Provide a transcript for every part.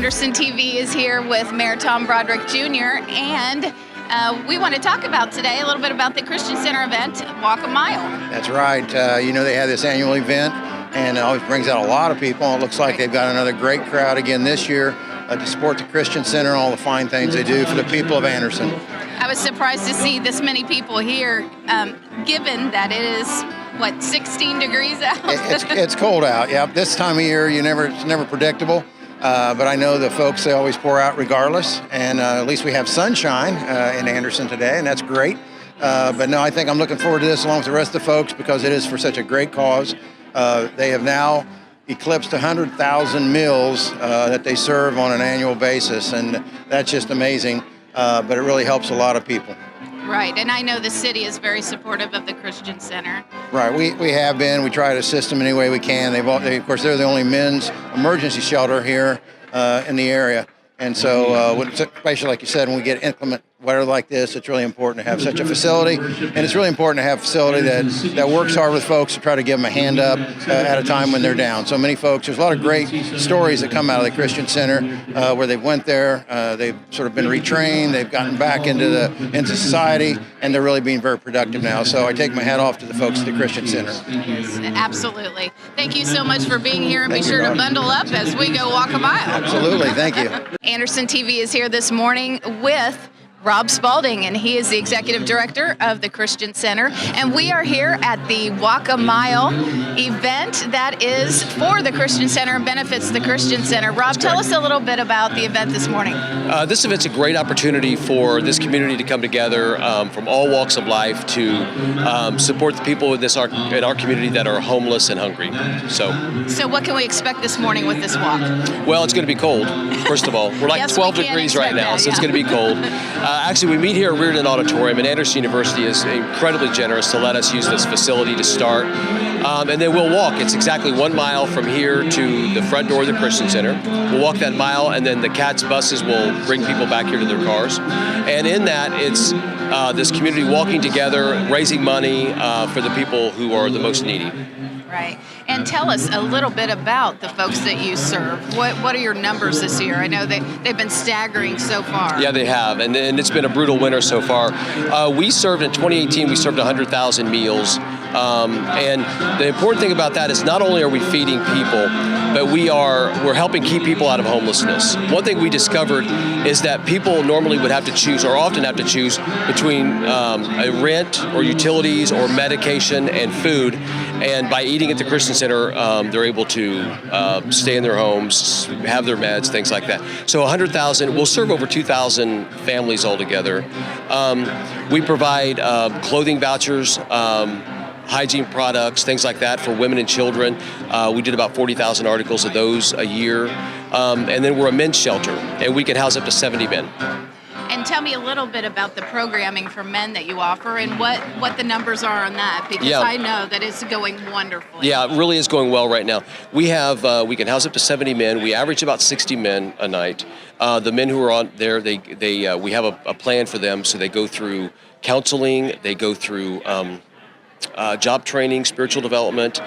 Anderson TV is here with Mayor Tom Broderick Jr. and we want to talk about today a little bit about the Christian Center event, Walk a Mile. That's right. They have this annual event, and it always brings out a lot of people. It looks like they've got another great crowd again this year to support the Christian Center and all the fine things they do for the people of Anderson. I was surprised to see this many people here, given that it is, 16 degrees out? It's cold out, yeah. This time of year, it's never predictable. But I know the folks, they always pour out regardless. And at least we have sunshine in Anderson today, and that's great. But no, I think I'm looking forward to this along with the rest of the folks because it is for such a great cause. They have now eclipsed 100,000 meals that they serve on an annual basis, and that's just amazing. But it really helps a lot of people. Right, and I know the city is very supportive of the Christian Center. Right, we have been. We try to assist them any way we can. Of course, they're the only men's emergency shelter here in the area. And so, especially like you said, when we get inclement weather like this, it's really important to have such a facility. And it's really important to have a facility that works hard with folks to try to give them a hand up at a time when they're down. So many folks, there's a lot of great stories that come out of the Christian Center where they went there, they've sort of been retrained, they've gotten back into society, and they're really being very productive now. So I take my hat off to the folks at the Christian Center. Yes, absolutely. Thank you so much for being here, and be sure to bundle up as we go walk a mile. Absolutely, thank you. Anderson TV is here this morning with Rob Spalding, and he is the Executive Director of the Christian Center. And we are here at the Walk a Mile event that is for the Christian Center and benefits the Christian Center. Rob, tell us a little bit about the event this morning. This event's a great opportunity for this community to come together from all walks of life to support the people in our community that are homeless and hungry. So what can we expect this morning with this walk? Well, it's going to be cold, first of all. We're like Yes, 12 degrees right now, so it's going to be cold. Actually, we meet here at Reardon Auditorium, and Anderson University is incredibly generous to let us use this facility to start. And then we'll walk. It's exactly 1 mile from here to the front door of the Christian Center. We'll walk that mile, and then the CATS buses will bring people back here to their cars. And in that, it's this community walking together, raising money for the people who are the most needy. Right. And tell us a little bit about the folks that you serve. What are your numbers this year? I know they've been staggering so far. Yeah, they have. And it's been a brutal winter so far. We served in 2018, we served 100,000 meals. And the important thing about that is not only are we feeding people, but we're helping keep people out of homelessness. One thing we discovered is that people normally would have to choose, or often have to choose, between a rent or utilities or medication and food. And by eating at the Christian Center, they're able to stay in their homes, have their meds, things like that. So 100,000, we'll serve over 2,000 families altogether. We provide clothing vouchers, hygiene products, things like that for women and children. We did about 40,000 articles of those a year. And then we're a men's shelter, and we can house up to 70 men. And tell me a little bit about the programming for men that you offer and what the numbers are on that, because I know that it's going wonderfully. Yeah, it really is going well right now. We can house up to 70 men. We average about 60 men a night. The men who are on there, we have a plan for them, so they go through counseling, they go through job training, spiritual development.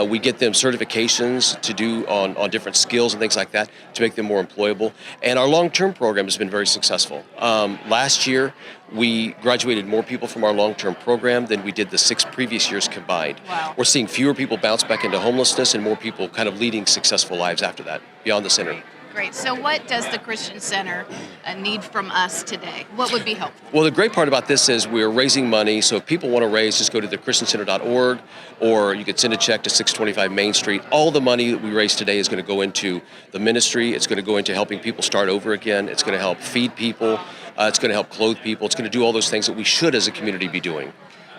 We get them certifications to do on different skills and things like that to make them more employable. And our long-term program has been very successful. Last year, we graduated more people from our long-term program than we did the 6 previous years combined. Wow. We're seeing fewer people bounce back into homelessness and more people kind of leading successful lives after that, beyond the center. Great. So what does the Christian Center need from us today? What would be helpful? Well, the great part about this is we're raising money. So if people want to raise, just go to thechristiancenter.org, or you could send a check to 625 Main Street. All the money that we raise today is going to go into the ministry. It's going to go into helping people start over again. It's going to help feed people. It's going to help clothe people. It's going to do all those things that we should as a community be doing.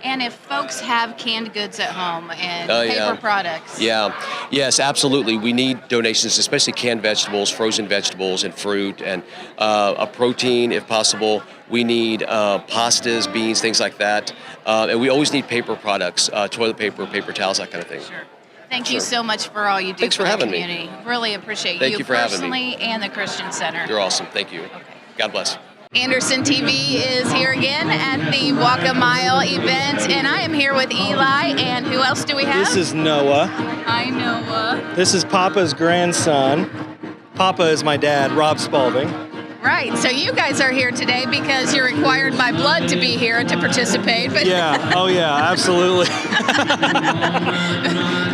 And if folks have canned goods at home and paper products. Yes, absolutely. We need donations, especially canned vegetables, frozen vegetables, and fruit, and a protein if possible. We need pastas, beans, things like that. And we always need paper products, toilet paper, paper towels, that kind of thing. Sure. Thank you so much for all you do Thanks for for the having community. me. Really appreciate Thank you for having me. personally and the Christian Center. You're awesome. Thank you. Okay. God bless. Anderson TV is here again at the Walk a Mile event, and I am here with Eli, and who else do we have? This is Noah. Hi, Noah. This is Papa's grandson. Papa is my dad, Rob Spalding. Right. So you guys are here today because you're required by blood to be here and to participate. But Yeah. Oh, yeah. Absolutely.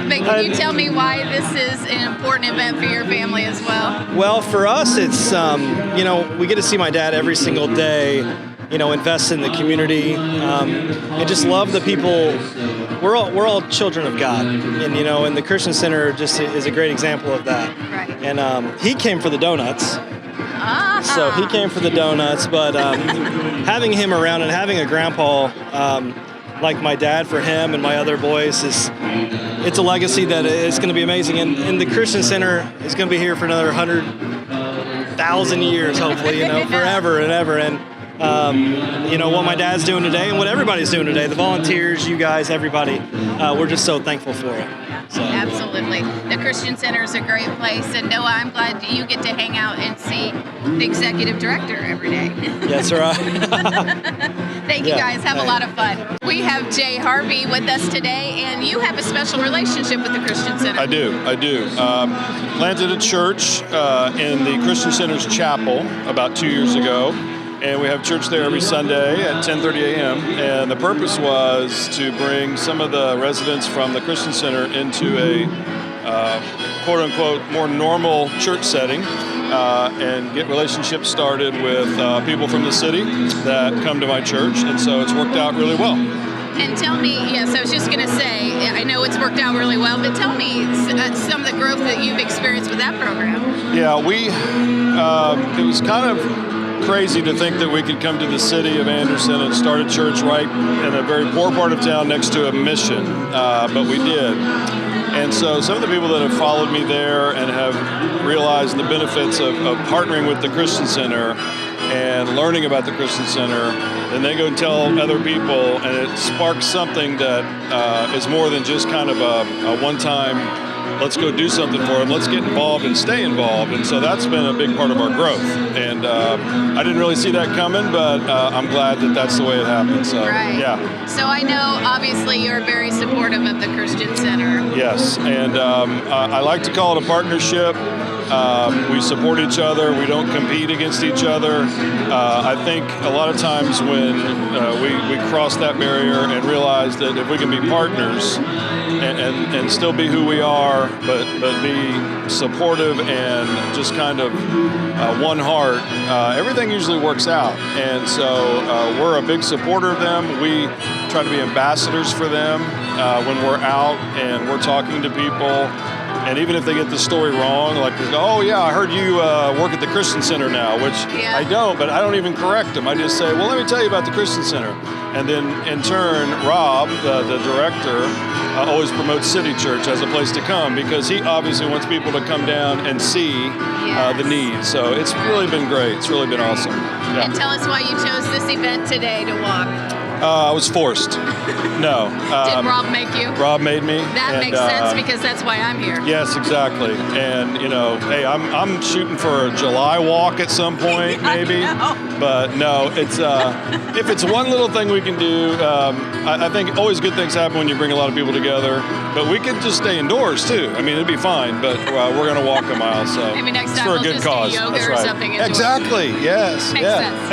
but can you tell me why this is an important event for your family as well? Well, for us, it's we get to see my dad every single day. Invest in the community, and just love the people. We're all children of God, and the Christian Center just is a great example of that. Right. And he came for the donuts. So he came for the donuts, but having him around and having a grandpa like my dad for him and my other boys it's a legacy that is going to be amazing. And the Christian Center is going to be here for another 100,000 years, hopefully, forever and ever. And what my dad's doing today and what everybody's doing today, the volunteers, you guys, everybody, we're just so thankful for it. So. Absolutely. The Christian Center is a great place, and Noah, I'm glad you get to hang out and see the executive director every day. That's right. Thank you guys. Have a lot of fun. We have Jay Harvey with us today, and you have a special relationship with the Christian Center. I do. Planted a church in the Christian Center's chapel about 2 years ago. And we have church there every Sunday at 10:30 a.m. And the purpose was to bring some of the residents from the Christian Center into a quote-unquote more normal church setting and get relationships started with people from the city that come to my church. And so it's worked out really well. And tell me, yes, I was just going to say, I know it's worked out really well, but tell me some of the growth that you've experienced with that program. Yeah, it was kind of crazy to think that we could come to the city of Anderson and start a church right in a very poor part of town next to a mission, but we did. And so some of the people that have followed me there and have realized the benefits of partnering with the Christian Center and learning about the Christian Center, then they go and tell other people, and it sparks something that is more than just kind of a one-time, let's go do something for them, let's get involved and stay involved. And so that's been a big part of our growth. And I didn't really see that coming, but I'm glad that that's the way it happened. So, right. Yeah. So I know, obviously, you're very supportive of the Christian Center. Yes, and I like to call it a partnership. We support each other. We don't compete against each other. I think a lot of times when we cross that barrier and realize that if we can be partners and still be who we are, but be supportive and just kind of one heart, everything usually works out. And so we're a big supporter of them. We try to be ambassadors for them when we're out and we're talking to people. And even if they get the story wrong, like, oh yeah, I heard you work at the Christian Center now, which I don't, but I don't even correct them. I just say, well, let me tell you about the Christian Center. And then in turn, Rob, the director, always promotes City Church as a place to come because he obviously wants people to come down and see the need. So it's really been great. It's really been awesome. Yeah. And tell us why you chose this event today to walk. I was forced. No. Did Rob make you? Rob made me. That makes sense because that's why I'm here. Yes, exactly. And hey, I'm shooting for a July walk at some point, maybe. But no, it's if it's one little thing we can do. I think always good things happen when you bring a lot of people together. But we could just stay indoors too. I mean, it'd be fine. But we're going to walk a mile, so maybe next time for a we'll good just cause. do yoga That's or right. something. Indoors. Exactly. Yes. Makes sense.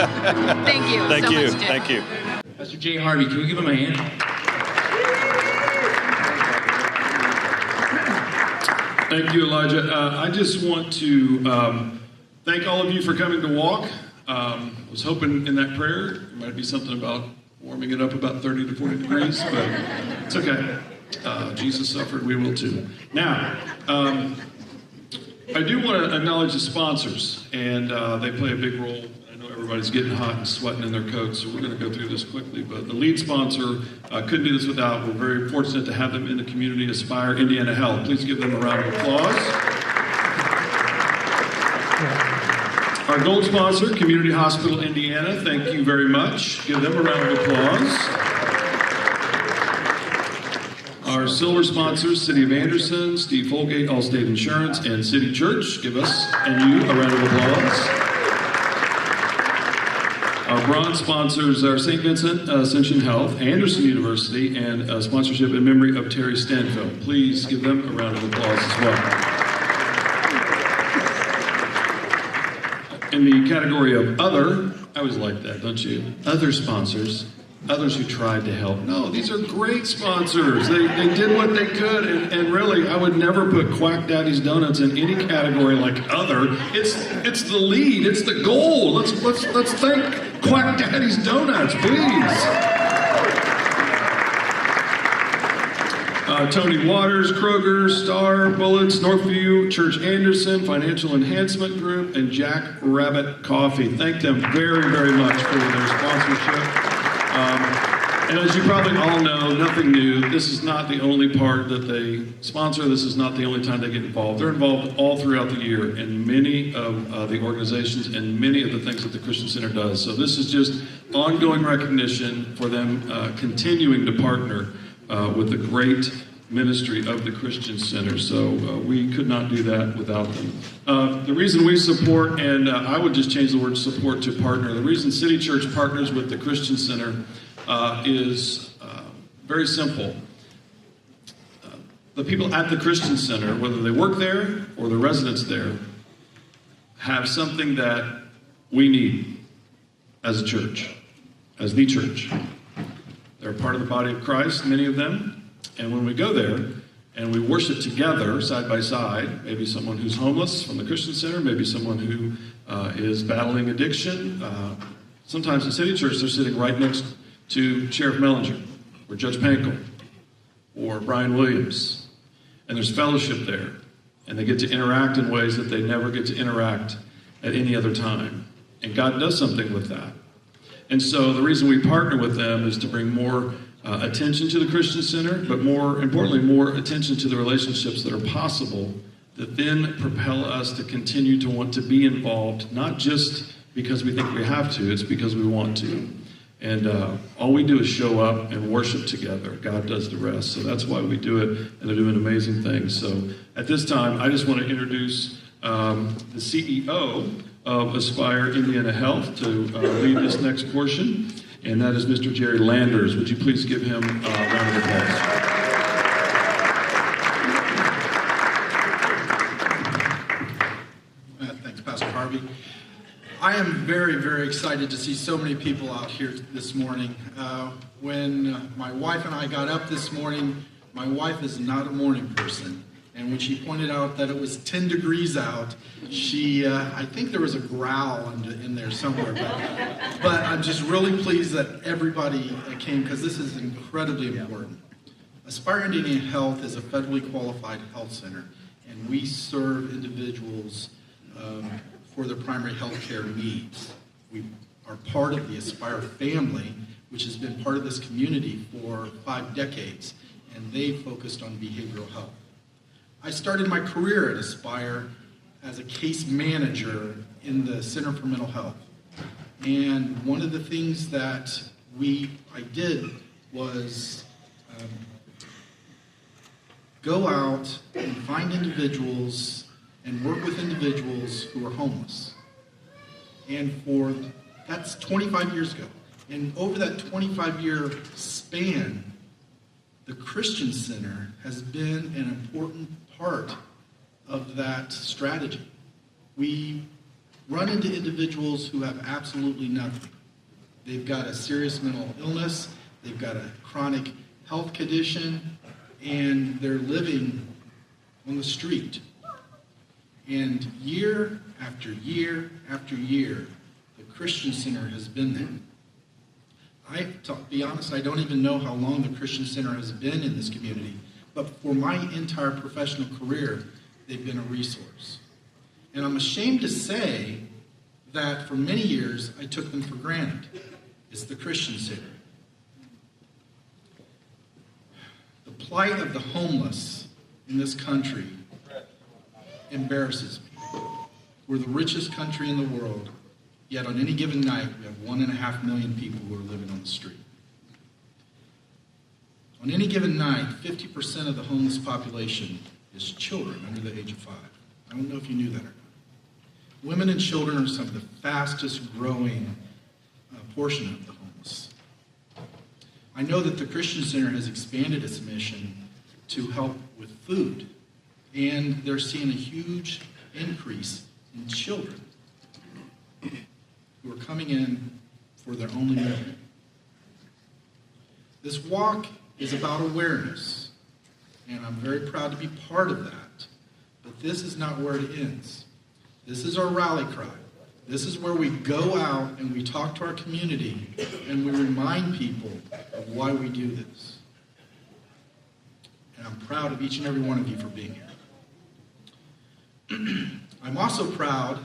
Thank you. Thank so you. Much, Jay. Thank you. Pastor Jay Harvey, can we give him a hand? Thank you, Elijah. I just want to thank all of you for coming to walk. I was hoping in that prayer there might be something about warming it up about 30 to 40 degrees, but it's okay. Jesus suffered, we will too. Now, I do want to acknowledge the sponsors, and they play a big role. Everybody's getting hot and sweating in their coats, so we're going to go through this quickly. But the lead sponsor couldn't do this without. We're very fortunate to have them in the community, Aspire Indiana Health. Please give them a round of applause. Our gold sponsor, Community Hospital Indiana, thank you very much. Give them a round of applause. Our silver sponsors, City of Anderson, Steve Folgate, Allstate Insurance, and City Church. Give us and you a round of applause. Our bronze sponsors are St. Vincent Ascension Health, Anderson University, and a sponsorship in memory of Terry Stanfield. Please give them a round of applause as well. In the category of other, I always like that, don't you? Other sponsors, others who tried to help. No, these are great sponsors. They did what they could, and really, I would never put Quack Daddy's Donuts in any category like other. It's the lead, it's the goal. Let's thank Quack Daddy's Donuts, please. Tony Waters, Kroger, Star, Bullets, Northview, Church Anderson, Financial Enhancement Group, and Jack Rabbit Coffee. Thank them very, very much for their sponsorship. And as you probably all know, nothing new. This is not the only part that they sponsor. This is not the only time they get involved. They're involved all throughout the year in many of the organizations and many of the things that the Christian Center does. So this is just ongoing recognition for them continuing to partner with the great ministry of the Christian Center. So we could not do that without them. The reason we support, and I would just change the word support to partner, the reason City Church partners with the Christian Center is very simple. The people at the Christian Center, whether they work there or the residents there, have something that we need as a church, as the church. They're part of the body of Christ, many of them. And when we go there and we worship together, side by side, maybe someone who's homeless from the Christian Center, maybe someone who is battling addiction. Sometimes in City Church, they're sitting right next to Sheriff Mellinger, or Judge Pankel, or Brian Williams. And there's fellowship there. And they get to interact in ways that they never get to interact at any other time. And God does something with that. And so the reason we partner with them is to bring more attention to the Christian Center, but more importantly, more attention to the relationships that are possible that then propel us to continue to want to be involved, not just because we think we have to, it's because we want to. And all we do is show up and worship together. God does the rest. So that's why we do it, and they're doing amazing things. So at this time, I just want to introduce the CEO of Aspire Indiana Health to lead this next portion, and that is Mr. Jerry Landers. Would you please give him a round of applause? Thanks, Pastor Harvey. I am very, very excited to see so many people out here this morning. When my wife and I got up this morning, my wife is not a morning person. And when she pointed out that it was 10 degrees out, I think there was a growl in there somewhere. But I'm just really pleased that everybody came, because this is incredibly important. Aspire Indiana Health is a federally qualified health center, and we serve individuals for their primary health care needs. We are part of the Aspire family, which has been part of this community for 5 decades, and they focused on behavioral health. I started my career at Aspire as a case manager in the Center for Mental Health. And one of the things that I did was go out and find individuals and work with individuals who are homeless. And that's 25 years ago. And over that 25-year span, the Christian Center has been an important part of that strategy. We run into individuals who have absolutely nothing. They've got a serious mental illness, they've got a chronic health condition, and they're living on the street. And year after year after year, the Christian Center has been there. To be honest, I don't even know how long the Christian Center has been in this community, but for my entire professional career, they've been a resource. And I'm ashamed to say that for many years, I took them for granted. It's the Christian Center. The plight of the homeless in this country embarrasses me. We're the richest country in the world, yet on any given night, we have 1.5 million people who are living on the street. On any given night, 50% of the homeless population is children under the age of 5. I don't know if you knew that or not. Women and children are some of the fastest growing portion of the homeless. I know that the Christian Center has expanded its mission to help with food, and they're seeing a huge increase in children. who are coming in for their only meal. This walk is about awareness, and I'm very proud to be part of that. But this is not where it ends. This is our rally cry. This is where we go out and we talk to our community and we remind people of why we do this. And I'm proud of each and every one of you for being here. I'm also proud,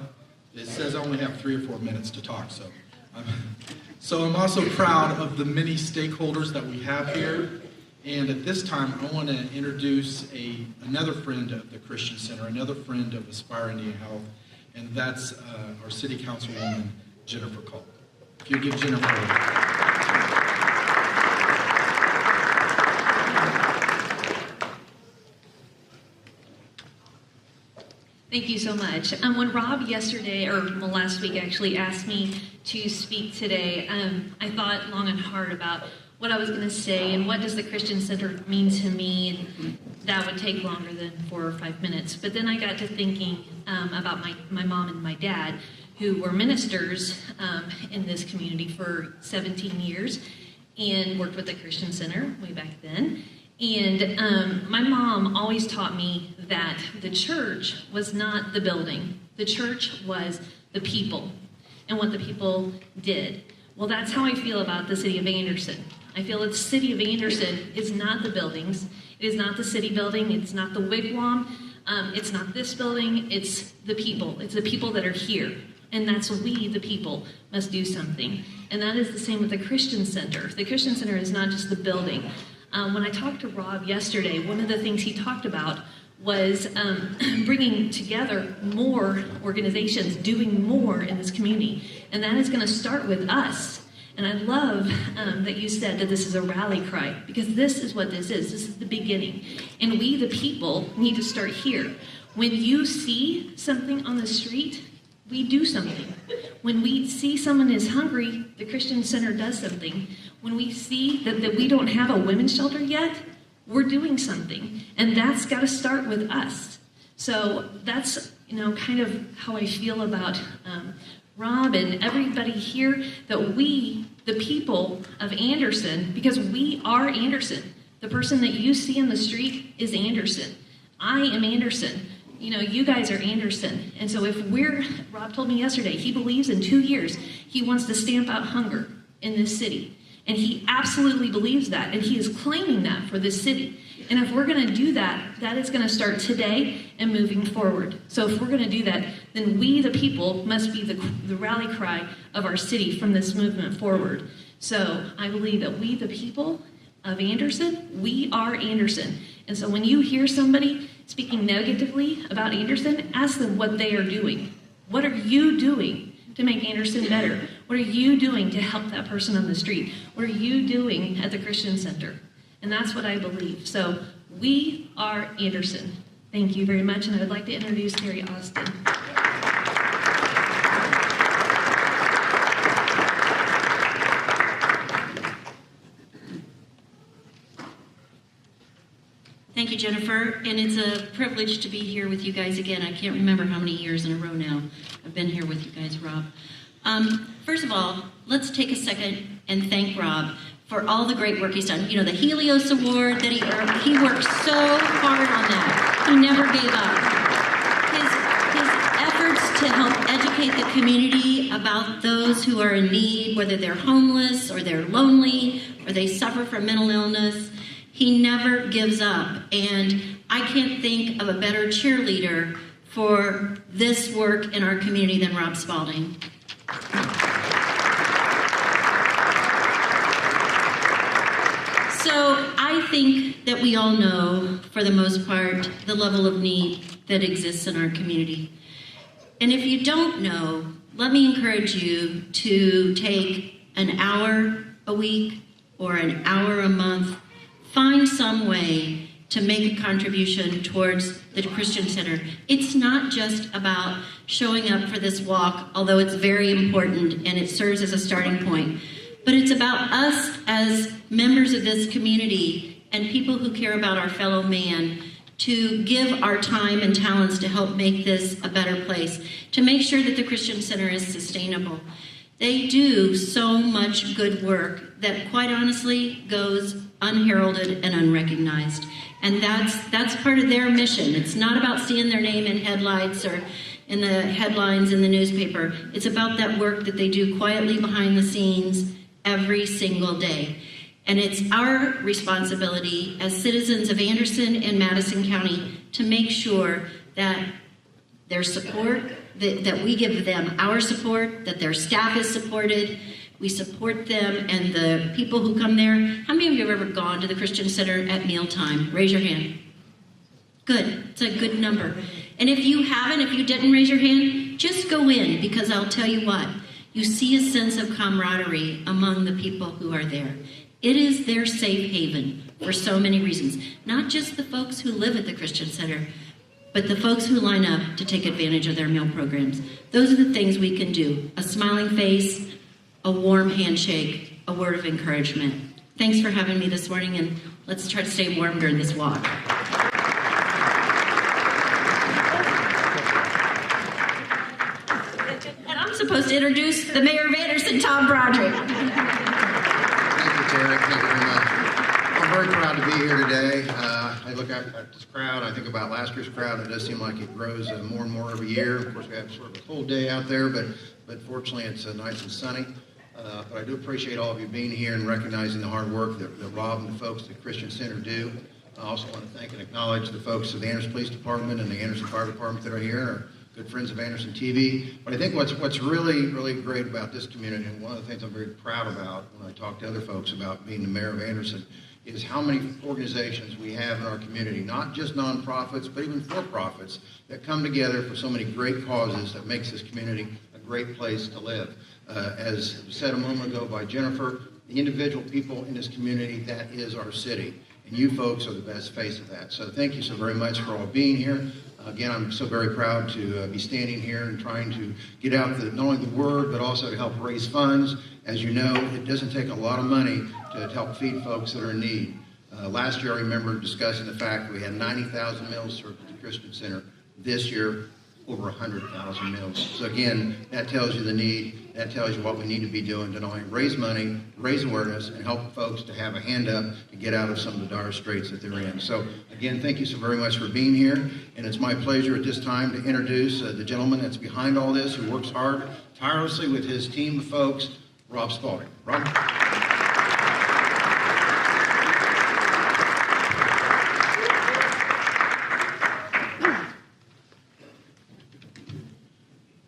it says I only have 3 or 4 minutes to talk, so I'm also proud of the many stakeholders that we have here. And at this time, I want to introduce another friend of the Christian Center, another friend of Aspire Indian Health, and that's our City Councilwoman, Jennifer Cole. If you give Jennifer Thank you so much. When Rob yesterday, or last week actually, asked me to speak today, I thought long and hard about what I was going to say and what does the Christian Center mean to me, and that would take longer than 4 or 5 minutes. But then I got to thinking about my mom and my dad, who were ministers in this community for 17 years and worked with the Christian Center way back then. And my mom always taught me that the church was not the building. The church was the people and what the people did. Well, that's how I feel about the city of Anderson. I feel that the city of Anderson is not the buildings. It is not the city building. It's not the wigwam. It's not this building. It's the people. It's the people that are here. And that's we, the people, must do something. And that is the same with the Christian Center. The Christian Center is not just the building. When I talked to Rob yesterday, one of the things he talked about was bringing together more organizations, doing more in this community. And that is going to start with us. And I love that you said that this is a rally cry, because this is what this is. This is the beginning. And we, the people, need to start here. When you see something on the street, we do something. When we see someone is hungry, the Christian Center does something. When we see that we don't have a women's shelter yet, we're doing something. And that's got to start with us. So that's, kind of how I feel about Rob and everybody here, that we, the people of Anderson, because we are Anderson. The person that you see in the street is Anderson. I am Anderson. You guys are Anderson. And so Rob told me yesterday, he believes in 2 years, he wants to stamp out hunger in this city. And he absolutely believes that. And he is claiming that for this city. And if we're going to do that, that is going to start today and moving forward. So if we're going to do that, then we, the people, must be the rally cry of our city from this movement forward. So I believe that we, the people of Anderson, we are Anderson. And so when you hear somebody speaking negatively about Anderson, ask them what they are doing. What are you doing to make Anderson better? What are you doing to help that person on the street? What are you doing at the Christian Center? And that's what I believe. So we are Anderson. Thank you very much. And I would like to introduce Terry Austin. Thank you, Jennifer, and it's a privilege to be here with you guys again. I can't remember how many years in a row now I've been here with you guys, Rob. First of all, let's take a second and thank Rob for all the great work he's done. The Helios Award that he earned, he worked so hard on that. He never gave up. His efforts to help educate the community about those who are in need, whether they're homeless or they're lonely or they suffer from mental illness, he never gives up, and I can't think of a better cheerleader for this work in our community than Rob Spalding. So I think that we all know, for the most part, the level of need that exists in our community. And if you don't know, let me encourage you to take an hour a week or an hour a month. Find some way to make a contribution towards the Christian Center. It's not just about showing up for this walk, although it's very important and it serves as a starting point, but it's about us as members of this community and people who care about our fellow man to give our time and talents to help make this a better place, to make sure that the Christian Center is sustainable. They do so much good work that, quite honestly, goes unheralded and unrecognized. And that's part of their mission. It's not about seeing their name in headlights or in the headlines in the newspaper. It's about that work that they do quietly behind the scenes every single day. And it's our responsibility as citizens of Anderson and Madison County to make sure that their support, that we give them our support, that their staff is supported, we support them and the people who come there. How many of you have ever gone to the Christian Center at mealtime? Raise your hand. Good, it's a good number. And if you haven't, if you didn't raise your hand, just go in, because I'll tell you what, you see a sense of camaraderie among the people who are there. It is their safe haven for so many reasons. Not just the folks who live at the Christian Center, but the folks who line up to take advantage of their meal programs. Those are the things we can do. A smiling face, a warm handshake, a word of encouragement. Thanks for having me this morning, and let's try to stay warm during this walk. And I'm supposed to introduce the mayor of Anderson, Tom Broderick. Thank you, Terry. Thank you very much. I'm very proud to be here today. I look at this crowd, I think about last year's crowd. It does seem like it grows more and more every year. Of course, we have sort of a cold day out there, but fortunately it's nice and sunny. But I do appreciate all of you being here and recognizing the hard work that Rob and the folks at the Christian Center do. I also want to thank and acknowledge the folks of the Anderson Police Department and the Anderson Fire Department that are here, our good friends of Anderson TV. But I think what's really, really great about this community, and one of the things I'm very proud about when I talk to other folks about being the mayor of Anderson, is how many organizations we have in our community, not just nonprofits, but even for-profits, that come together for so many great causes that makes this community a great place to live. As said a moment ago by Jennifer, the individual people in this community, that is our city. And you folks are the best face of that. So thank you so very much for all being here. Again, I'm so very proud to be standing here and trying to get out not only the word, but also to help raise funds. As you know, it doesn't take a lot of money to help feed folks that are in need. Last year, I remember discussing the fact that we had 90,000 meals served at the Christian Center. This year, over 100,000 meals. So again, that tells you the need. That tells you what we need to be doing to not only raise money, raise awareness, and help folks to have a hand up to get out of some of the dire straits that they're in. So again, thank you so very much for being here. And it's my pleasure at this time to introduce the gentleman that's behind all this, who works hard, tirelessly with his team of folks, Rob Spalding. Rob?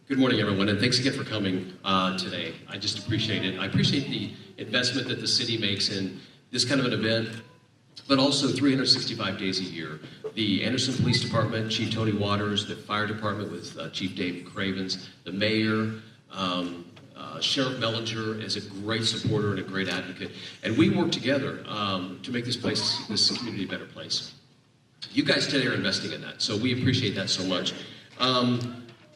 Good morning, everyone, and thanks again for coming today. I just appreciate it. I appreciate the investment that the city makes in this kind of an event, but also 365 days a year. The Anderson Police Department, Chief Tony Waters, the Fire Department with Chief Dave Cravens, the Mayor, Sheriff Mellinger is a great supporter and a great advocate, and we work together to make this community a better place. You guys today are investing in that, so we appreciate that so much.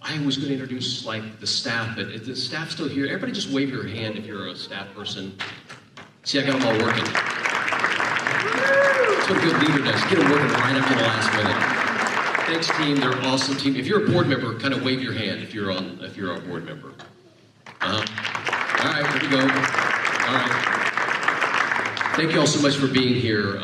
I was going to introduce the staff, but is the staff still here? Everybody just wave your hand if you're a staff person. See, I got them all working. That's what a good leader does. Get them working right up to the last minute. Thanks, team. They're an awesome team. If you're a board member, kind of wave your hand if you're a board member. All right, here we go. All right. Thank you all so much for being here,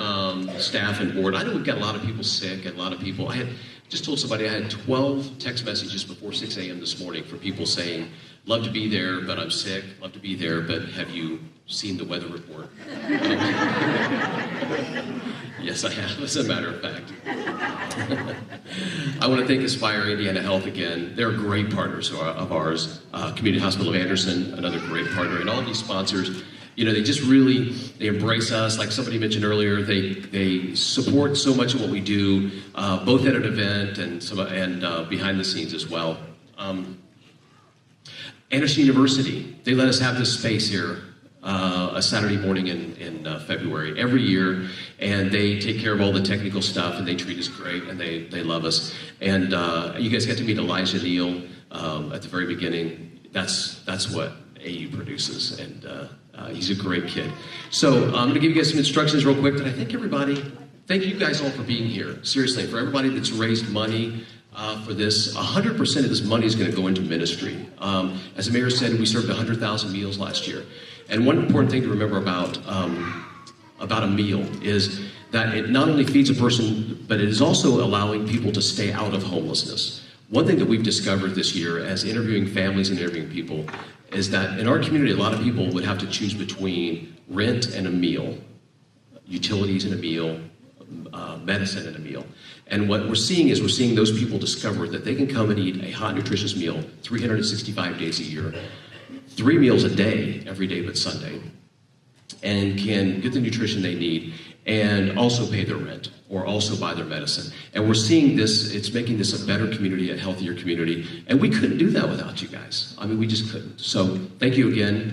staff and board. I know we've got a lot of people sick and a lot of people. I just told somebody I had 12 text messages before 6 a.m. this morning for people saying, love to be there, but I'm sick. Love to be there, but have you seen the weather report? Yes, I have, as a matter of fact. I want to thank Aspire Indiana Health again. They're great partners of ours. Community Hospital of Anderson, another great partner, and all of these sponsors. You know, they just really, they embrace us. Like somebody mentioned earlier, they support so much of what we do, both at an event and behind the scenes as well. Anderson University, they let us have this space here a Saturday morning in February every year, and they take care of all the technical stuff, and they treat us great, and they love us. And you guys got to meet Elijah Neal at the very beginning. That's what AU produces, and he's a great kid. So I'm going to give you guys some instructions real quick. But I thank you guys all for being here. Seriously, for everybody that's raised money, for this. 100% of this money is going to go into ministry. As the mayor said, we served 100,000 meals last year. And one important thing to remember about a meal is that it not only feeds a person, but it is also allowing people to stay out of homelessness. One thing that we've discovered this year as interviewing families and interviewing people is that in our community, a lot of people would have to choose between rent and a meal, utilities and a meal, medicine and a meal. And what we're seeing is those people discover that they can come and eat a hot, nutritious meal 365 days a year, 3 meals a day, every day but Sunday, and can get the nutrition they need and also pay their rent or also buy their medicine. And we're seeing this, it's making this a better community, a healthier community, and we couldn't do that without you guys. I mean, we just couldn't. So thank you again.